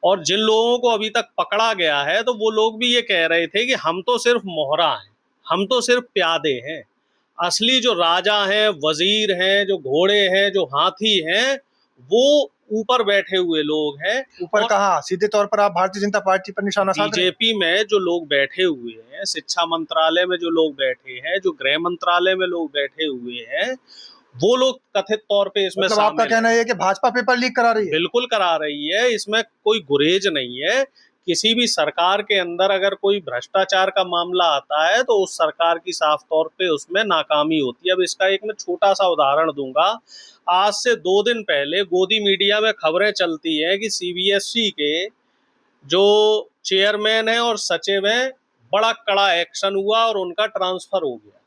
और जिन लोगों को अभी तक पकड़ा गया है तो वो लोग भी ये कह रहे थे कि हम तो सिर्फ मोहरा हैं, हम तो सिर्फ प्यादे हैं। असली जो राजा हैं, वजीर हैं, जो घोड़े हैं, जो हाथी हैं, वो ऊपर बैठे हुए लोग हैं। ऊपर और कहाँ? सीधे तौर पर आप भारतीय जनता पार्टी पर निशाना साध रहे हैं। बीजेपी में जो लोग बैठे हुए हैं, शिक्षा मंत्रालय में जो लोग बैठे हैं, जो गृह मंत्रालय में लोग बैठे हुए हैं, वो लोग कथित तौर पे इसमें मतलब आपका शामिल कहना हैं। है कि भाजपा पेपर लीक करा रही है? बिल्कुल करा रही है, इसमें कोई गुरेज नहीं है। किसी भी सरकार के अंदर अगर कोई भ्रष्टाचार का मामला आता है तो उस सरकार की साफ तौर पे उसमें नाकामी होती है। अब इसका एक मैं छोटा सा उदाहरण दूंगा। आज से 2 दिन पहले गोदी मीडिया में खबरें चलती हैं कि सीबीएसई के जो चेयरमैन है और सचिव है, बड़ा कड़ा एक्शन हुआ और उनका ट्रांसफर हो गया।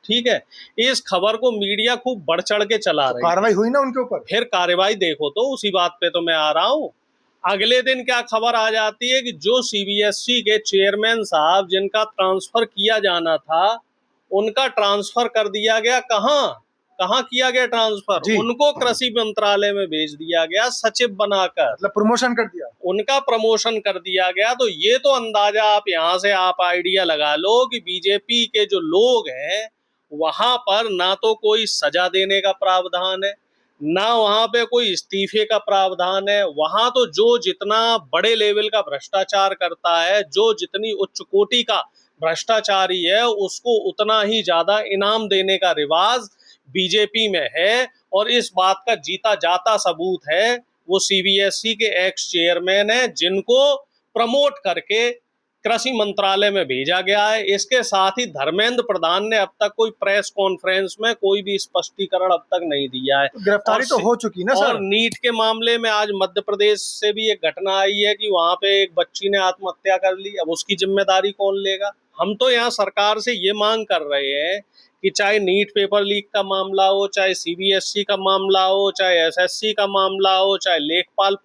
ठीक है, इस खबर को मीडिया खूब बढ़ चढ़ के चला रही है। कार्रवाई हुई ना उनके ऊपर? फिर कार्रवाई देखो, तो उसी बात पे तो मैं आ रहा हूँ। अगले दिन क्या खबर आ जाती है कि जो सीबीएसई के चेयरमैन साहब जिनका ट्रांसफर किया जाना था, उनका ट्रांसफर कर दिया गया। कहाँ कहाँ किया गया ट्रांसफर? उनको कृषि मंत्रालय में भेज दिया गया सचिव बनाकर। मतलब प्रमोशन कर दिया, उनका प्रमोशन कर दिया गया। तो ये तो अंदाजा आप यहाँ से आप आइडिया लगा लो कि बीजेपी के जो लोग हैं वहां पर ना तो कोई सजा देने का प्रावधान है, ना वहां पे कोई इस्तीफे का प्रावधान है। वहां तो जो जितना बड़े लेवल का भ्रष्टाचार करता है, जो जितनी उच्च कोटि का भ्रष्टाचारी है, उसको उतना ही ज्यादा इनाम देने का रिवाज बीजेपी में है। और इस बात का जीता जाता सबूत है वो सीबीएसई के एक्स चेयरमैन है जिनको प्रमोट करके कृषि मंत्रालय में भेजा गया है। इसके साथ ही धर्मेंद्र प्रधान ने अब तक कोई प्रेस कॉन्फ्रेंस में कोई भी स्पष्टीकरण अब तक नहीं दिया है। तो गिरफ्तारी तो हो चुकी ना सर। और नीट के मामले में आज मध्य प्रदेश से भी एक घटना आई है कि वहां पे एक बच्ची ने आत्महत्या कर ली। अब उसकी जिम्मेदारी कौन लेगा? हम तो यहाँ सरकार से ये मांग कर रहे हैं कि चाहे नीट पेपर लीक का मामला हो, चाहे सीबीएसई का मामला हो, चाहे एसएससी का मामला हो, चाहे लेखपाल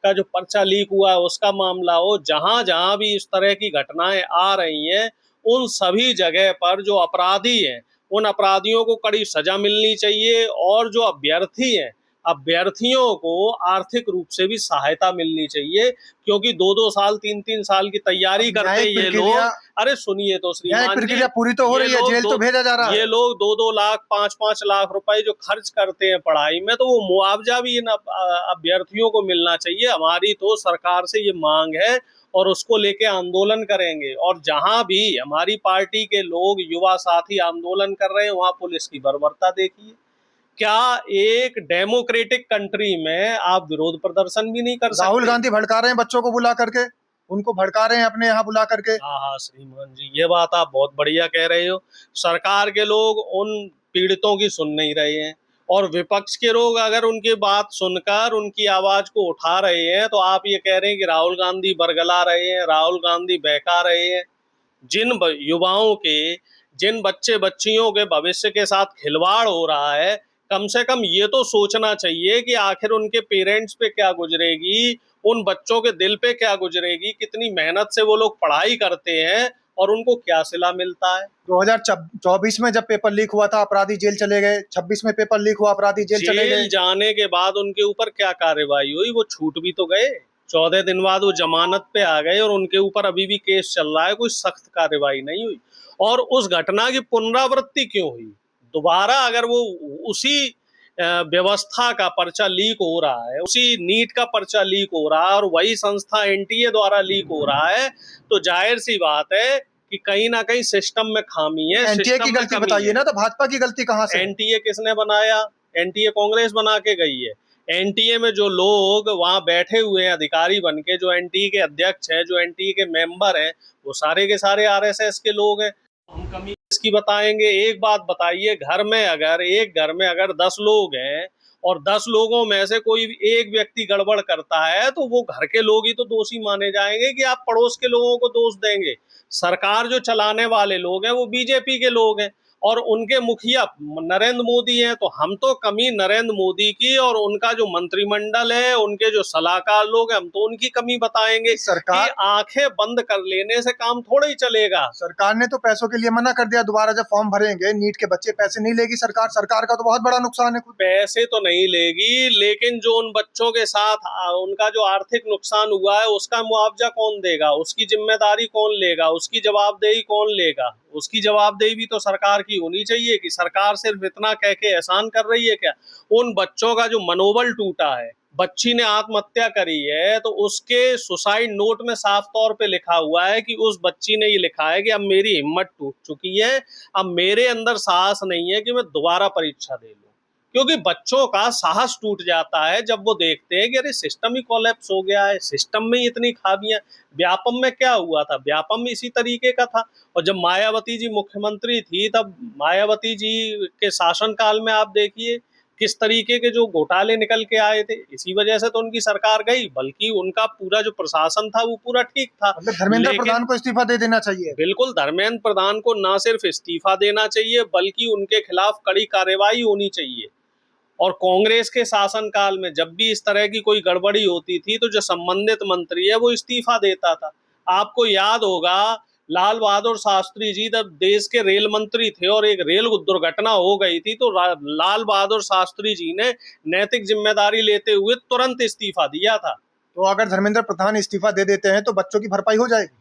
का जो पर्चा लीक हुआ है उसका मामला हो, जहां जहां भी इस तरह की घटनाएं आ रही हैं, उन सभी जगह पर जो अपराधी हैं उन अपराधियों को कड़ी सजा मिलनी चाहिए। और जो अभ्यर्थी हैं, अभ्यर्थियों को आर्थिक रूप से भी सहायता मिलनी चाहिए, क्योंकि 2-2 साल 3-3 साल की तैयारी करते ये लोग। अरे सुनिए तो श्रीमान प्रक्रिया पूरी तो हो रही है, जेल तो भेजा जा रहा है। ये लोग 2-2 लाख 5-5 लाख रुपए जो खर्च करते हैं पढ़ाई में, तो वो मुआवजा भी इन अभ्यर्थियों को मिलना चाहिए। हमारी तो सरकार से ये मांग है और उसको लेके आंदोलन करेंगे। और जहां भी हमारी पार्टी के लोग, युवा साथी आंदोलन कर रहे हैं, वहां पुलिस की बर्बरता देखिए। क्या एक डेमोक्रेटिक कंट्री में आप विरोध प्रदर्शन भी नहीं कर सकते? राहुल गांधी भड़का रहे हैं बच्चों को बुला करके, उनको भड़का रहे हैं अपने यहाँ बुला करके। हाँ श्रीमान जी, ये बात आप बहुत बढ़िया कह रहे हो। सरकार के लोग उन पीड़ितों की सुन नहीं रहे हैं, और विपक्ष के लोग अगर उनकी बात सुनकर उनकी आवाज को उठा रहे हैं तो आप ये कह रहे हैं कि राहुल गांधी बरगला रहे हैं, राहुल गांधी बहका रहे हैं। जिन युवाओं के, जिन बच्चे बच्चियों के भविष्य के साथ खिलवाड़ हो रहा है, कम से कम ये तो सोचना चाहिए कि आखिर उनके पेरेंट्स पे क्या गुजरेगी, उन बच्चों के दिल पे क्या गुजरेगी, कितनी मेहनत से वो लोग पढ़ाई करते हैं और उनको क्या सिला मिलता है। 2024 में जब पेपर लीक हुआ था अपराधी जेल चले गए, 26 में पेपर लीक हुआ अपराधी जेल चले गए। जेल जाने के बाद उनके ऊपर क्या कार्रवाई हुई? वो छूट भी तो गए। 14 दिन बाद वो जमानत पे आ गए और उनके ऊपर अभी भी केस चल रहा है, कोई सख्त कार्रवाई नहीं हुई। और उस घटना की पुनरावृत्ति क्यों हुई? दोबारा अगर वो उसी व्यवस्था का पर्चा लीक हो रहा है, उसी नीट का पर्चा लीक हो रहा है और वही संस्था एनटीए द्वारा लीक हो रहा है, तो जाहिर सी बात है कि कहीं ना कहीं सिस्टम में खामी है। एनटीए की गलती बताइए ना, तो भाजपा की गलती कहाँ से? एनटीए किसने बनाया? एनटीए कांग्रेस बना के गई है। एनटीए में जो लोग वहां बैठे हुए हैं अधिकारी बन के, जो एनटीए के अध्यक्ष हैं, जो एनटीए के मेंबर हैं, वो सारे के सारे आरएसएस के लोग हैं। हम कमी इसकी बताएंगे? एक बात बताइए, एक घर में अगर 10 लोग हैं और 10 लोगों में से कोई एक व्यक्ति गड़बड़ करता है तो वो घर के लोग ही तो दोषी माने जाएंगे कि आप पड़ोस के लोगों को दोष देंगे? सरकार जो चलाने वाले लोग हैं वो बीजेपी के लोग हैं, और उनके मुखिया नरेंद्र मोदी हैं, तो हम तो कमी नरेंद्र मोदी की और उनका जो मंत्रिमंडल है, उनके जो सलाहकार लोग हैं, हम तो उनकी कमी बताएंगे। सरकार कि आंखें बंद कर लेने से काम थोड़ा ही चलेगा। सरकार ने तो पैसों के लिए मना कर दिया, दोबारा जब फॉर्म भरेंगे नीट के बच्चे पैसे नहीं लेगी सरकार। सरकार का तो बहुत बड़ा नुकसान है। पैसे तो नहीं लेगी, लेकिन जो उन बच्चों के साथ उनका जो आर्थिक नुकसान हुआ है उसका मुआवजा कौन देगा, उसकी जिम्मेदारी कौन लेगा, उसकी जवाबदेही कौन लेगा? उसकी जवाबदेही भी तो सरकार की होनी चाहिए। कि सरकार सिर्फ इतना कह के एहसान कर रही है क्या? उन बच्चों का जो मनोबल टूटा है, बच्ची ने आत्महत्या करी है, तो उसके सुसाइड नोट में साफ तौर पे लिखा हुआ है कि उस बच्ची ने ये लिखा है कि अब मेरी हिम्मत टूट चुकी है, अब मेरे अंदर साहस नहीं है कि मैं दोबारा परीक्षा दे लूं। क्योंकि बच्चों का साहस टूट जाता है जब वो देखते हैं कि अरे सिस्टम ही कोलैप्स हो गया है, सिस्टम में इतनी खामियां। व्यापम में क्या हुआ था? व्यापम इसी तरीके का था। और जब मायावती जी मुख्यमंत्री थी, तब मायावती जी के शासनकाल में आप देखिए किस तरीके के जो घोटाले निकल के आए थे। इसी वजह से तो उनकी सरकार गई, बल्कि उनका पूरा जो प्रशासन था वो पूरा ठीक था। मतलब धर्मेंद्र प्रधान को इस्तीफा दे देना चाहिए। बिल्कुल, धर्मेंद्र प्रधान को ना सिर्फ इस्तीफा देना चाहिए, बल्कि उनके खिलाफ कड़ी कार्रवाई होनी चाहिए। और कांग्रेस के शासनकाल में जब भी इस तरह की कोई गड़बड़ी होती थी, तो जो संबंधित मंत्री है वो इस्तीफा देता था। आपको याद होगा, लाल बहादुर शास्त्री जी जब देश के रेल मंत्री थे और एक रेल दुर्घटना हो गई थी, तो लाल बहादुर शास्त्री जी ने नैतिक जिम्मेदारी लेते हुए तुरंत इस्तीफा दिया था। तो अगर धर्मेंद्र प्रधान इस्तीफा दे देते हैं तो बच्चों की भरपाई हो जाएगी।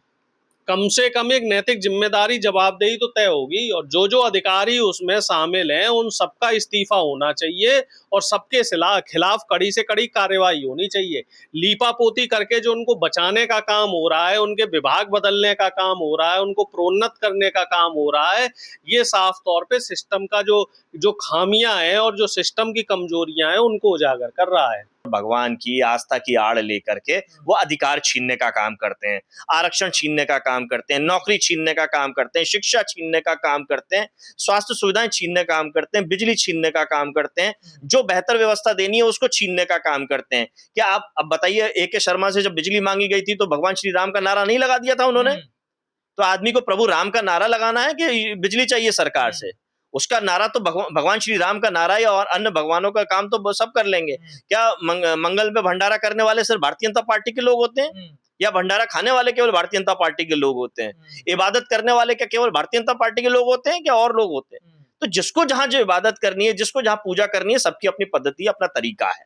कम से कम एक नैतिक जिम्मेदारी, जवाबदेही तो तय होगी। और जो अधिकारी उसमें शामिल हैं उन सबका इस्तीफा होना चाहिए और सबके खिलाफ कड़ी से कड़ी कार्रवाई होनी चाहिए। लीपापोती करके जो उनको बचाने का काम हो रहा है, उनके विभाग बदलने का काम हो रहा है, उनको प्रोन्नत करने का काम हो रहा है, ये साफ तौर पे सिस्टम का जो खामियां हैं और जो सिस्टम की कमजोरियां हैं उनको उजागर कर रहा है। भगवान की आस्था की आड़ लेकर के वो अधिकार छीनने का काम करते हैं, आरक्षण छीनने का काम करते हैं, नौकरी छीनने का काम करते हैं, शिक्षा छीनने का काम करते हैं, स्वास्थ्य सुविधाएं छीनने का काम करते हैं, बिजली छीनने का काम करते हैं, जो बेहतर व्यवस्था देनी है उसको छीनने का काम करते हैं। क्या आप अब बताइए, ए.के. शर्मा से जब बिजली मांगी गई थी तो भगवान श्री राम का नारा नहीं लगा दिया था उन्होंने? तो आदमी को प्रभु राम का नारा लगाना है कि बिजली चाहिए सरकार से? उसका नारा तो भगवान श्री राम का नारा है, और अन्य भगवानों का काम तो सब कर लेंगे। क्या मंगल में भंडारा करने वाले सिर्फ भारतीय जनता पार्टी के लोग होते हैं, या भंडारा खाने वाले केवल भारतीय जनता पार्टी के लोग होते हैं? इबादत करने वाले क्या केवल भारतीय जनता पार्टी के लोग होते हैं, क्या और लोग होते हैं? तो जिसको जहां जो इबादत करनी है, जिसको जहां पूजा करनी है, सबकी अपनी पद्धति, अपना तरीका है।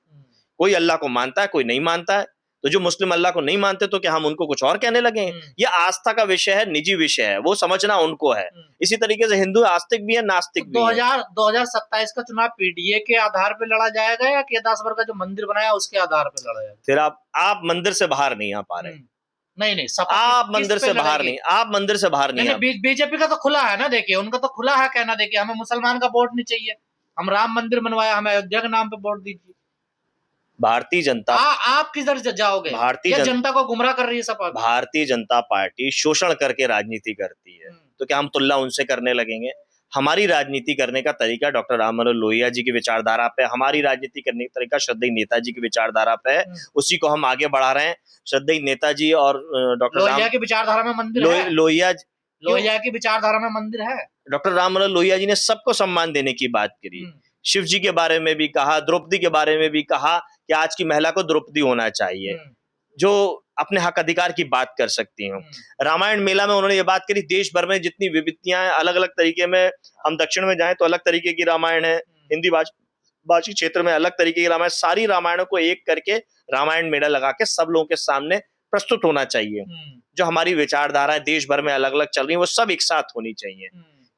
कोई अल्लाह को मानता है, कोई नहीं मानता है। तो जो मुस्लिम अल्लाह को नहीं मानते, तो क्या हम उनको कुछ और कहने लगे? ये आस्था का विषय है, निजी विषय है, वो समझना उनको है। इसी तरीके से हिंदू आस्तिक भी है, नास्तिक भी है। 2027 का चुनाव पीडीए के आधार पर लड़ा जाएगा या केदारसवर का जो मंदिर बनाया उसके आधार पर लड़ा जाएगा? फिर आप मंदिर से बाहर नहीं आ पा रहे। नहीं, आप मंदिर से बाहर नहीं, आप मंदिर से बाहर नहीं। बीजेपी का तो खुला है ना, देखिए उनका तो खुला है कहना, देखिए हमें मुसलमान का वोट नहीं चाहिए, हम राम मंदिर बनवाया, हमें अयोध्या के नाम पे वोट दीजिए। भारतीय जनता आप किधर जाओगे? भारतीय जनता को गुमराह कर रही है सपा। भारतीय जनता पार्टी शोषण करके राजनीति करती है, तो क्या हम तुलना उनसे करने लगेंगे? हमारी राजनीति करने का तरीका डॉक्टर राम मनोहर लोहिया जी की विचारधारा पे, हमारी राजनीति करने का तरीका श्रद्धेय नेताजी की विचारधारा पे है, उसी को हम आगे बढ़ा रहे हैं। श्रद्धेय नेताजी और डॉक्टर लोहिया की विचारधारा में मंदिर है। लोहिया की विचारधारा में मंदिर है। डॉक्टर राम मनोहर लोहिया जी ने सबको सम्मान देने की बात करी, शिव जी के बारे में भी कहा, द्रौपदी के बारे में भी कहा कि आज की महिला को द्रौपदी होना चाहिए, जो अपने हक अधिकार की बात कर सकती हूँ। रामायण मेला में उन्होंने ये बात करी, देश भर में जितनी विविधताएं अलग अलग तरीके में, हम दक्षिण में जाएं तो अलग तरीके की रामायण है, हिंदी भाषी क्षेत्र में अलग तरीके की रामायण, सारी रामायणों को एक करके रामायण मेला लगा के सब लोगों के सामने प्रस्तुत होना चाहिए। जो हमारी विचारधारा देश भर में अलग अलग चल रही है, वो सब एक साथ होनी चाहिए।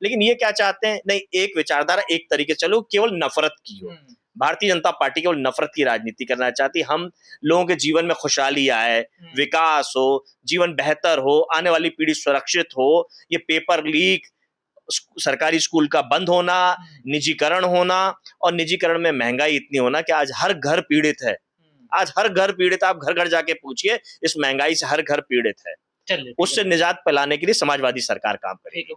लेकिन ये क्या चाहते हैं? नहीं, एक विचारधारा एक तरीके चलो, केवल नफरत की हो। भारतीय जनता पार्टी केवल नफरत की राजनीति करना चाहती। हम लोगों के जीवन में खुशहाली आए, विकास हो, जीवन बेहतर हो, आने वाली पीढ़ी सुरक्षित हो। ये पेपर लीक, सरकारी स्कूल का बंद होना, निजीकरण होना, और निजीकरण में महंगाई इतनी होना कि आज हर घर पीड़ित है। आज हर घर पीड़ित, आप घर घर जाके पूछिए, इस महंगाई से हर घर पीड़ित है। उससे निजात पाने के लिए समाजवादी सरकार काम करेगी।